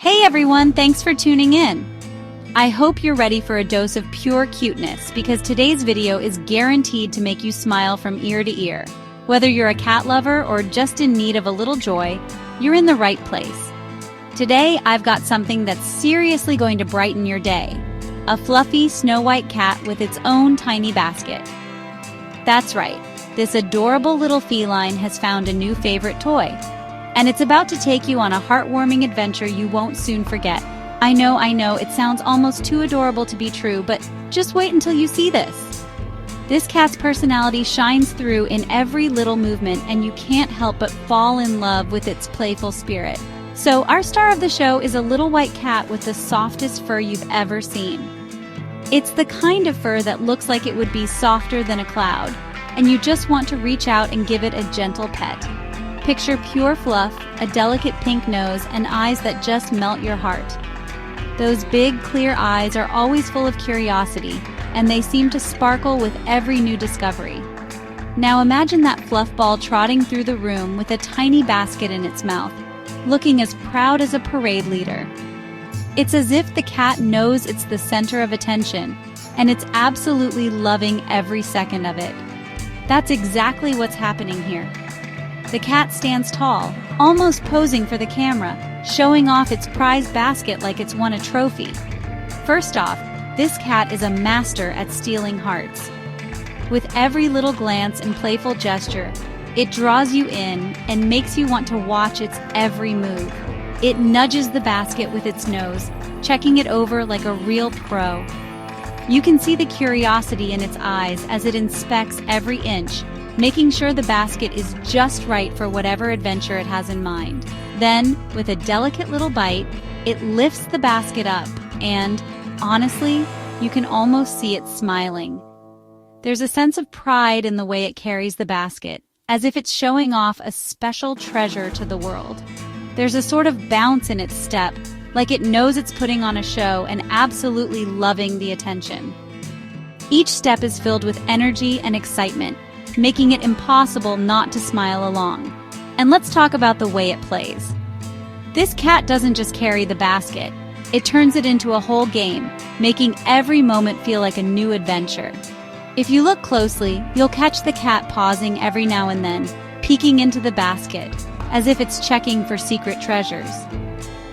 Hey everyone, thanks for tuning in. I hope you're ready for a dose of pure cuteness because today's video is guaranteed to make you smile from ear to ear. Whether you're a cat lover or just in need of a little joy, you're in the right place. Today, I've got something that's seriously going to brighten your day. A fluffy, snow-white cat with its own tiny basket. That's right, this adorable little feline has found a new favorite toy. And it's about to take you on a heartwarming adventure you won't soon forget. I know, it sounds almost too adorable to be true, but just wait until you see this. This cat's personality shines through in every little movement, and you can't help but fall in love with its playful spirit. So our star of the show is a little white cat with the softest fur you've ever seen. It's the kind of fur that looks like it would be softer than a cloud, and you just want to reach out and give it a gentle pet. Picture pure fluff, a delicate pink nose, and eyes that just melt your heart. Those big, clear eyes are always full of curiosity, and they seem to sparkle with every new discovery. Now imagine that fluff ball trotting through the room with a tiny basket in its mouth, looking as proud as a parade leader. It's as if the cat knows it's the center of attention, and it's absolutely loving every second of it. That's exactly what's happening here. The cat stands tall, almost posing for the camera, showing off its prized basket like it's won a trophy. First off, this cat is a master at stealing hearts. With every little glance and playful gesture, it draws you in and makes you want to watch its every move. It nudges the basket with its nose, checking it over like a real pro. You can see the curiosity in its eyes as it inspects every inch, making sure the basket is just right for whatever adventure it has in mind. Then, with a delicate little bite, it lifts the basket up and, honestly, you can almost see it smiling. There's a sense of pride in the way it carries the basket, as if it's showing off a special treasure to the world. There's a sort of bounce in its step, like it knows it's putting on a show and absolutely loving the attention. Each step is filled with energy and excitement, making it impossible not to smile along. And let's talk about the way it plays. This cat doesn't just carry the basket, it turns it into a whole game, making every moment feel like a new adventure. If you look closely, you'll catch the cat pausing every now and then, peeking into the basket, as if it's checking for secret treasures.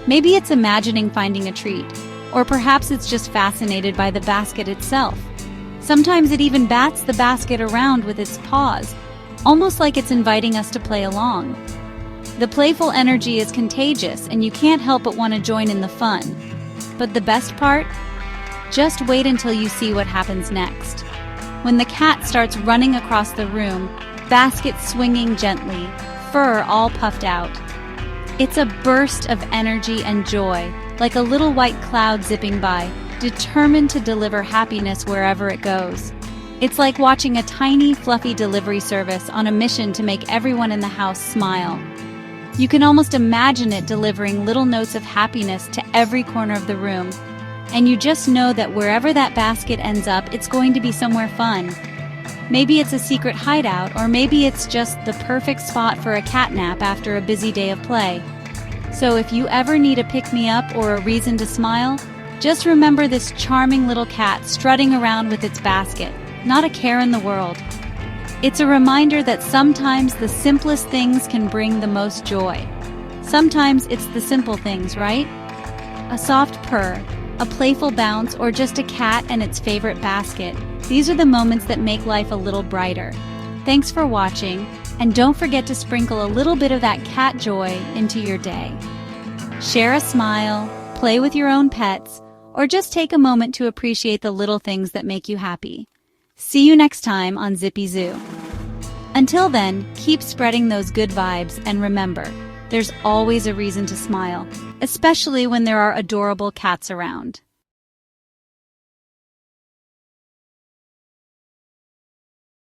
Maybe it's imagining finding a treat, or perhaps it's just fascinated by the basket itself. Sometimes it even bats the basket around with its paws, almost like it's inviting us to play along. The playful energy is contagious, and you can't help but want to join in the fun. But the best part? Just wait until you see what happens next. When the cat starts running across the room, basket swinging gently, fur all puffed out. It's a burst of energy and joy, like a little white cloud zipping by, determined to deliver happiness wherever it goes. It's like watching a tiny, fluffy delivery service on a mission to make everyone in the house smile. You can almost imagine it delivering little notes of happiness to every corner of the room, and you just know that wherever that basket ends up, it's going to be somewhere fun. Maybe it's a secret hideout, or maybe it's just the perfect spot for a cat nap after a busy day of play. So if you ever need a pick-me-up or a reason to smile, just remember this charming little cat strutting around with its basket, not a care in the world. It's a reminder that sometimes the simplest things can bring the most joy. Sometimes it's the simple things, right? A soft purr, a playful bounce, or just a cat and its favorite basket. These are the moments that make life a little brighter. Thanks for watching, and don't forget to sprinkle a little bit of that cat joy into your day. Share a smile, play with your own pets, or just take a moment to appreciate the little things that make you happy. See you next time on Zippy Zoo. Until then, keep spreading those good vibes, and remember, there's always a reason to smile, especially when there are adorable cats around.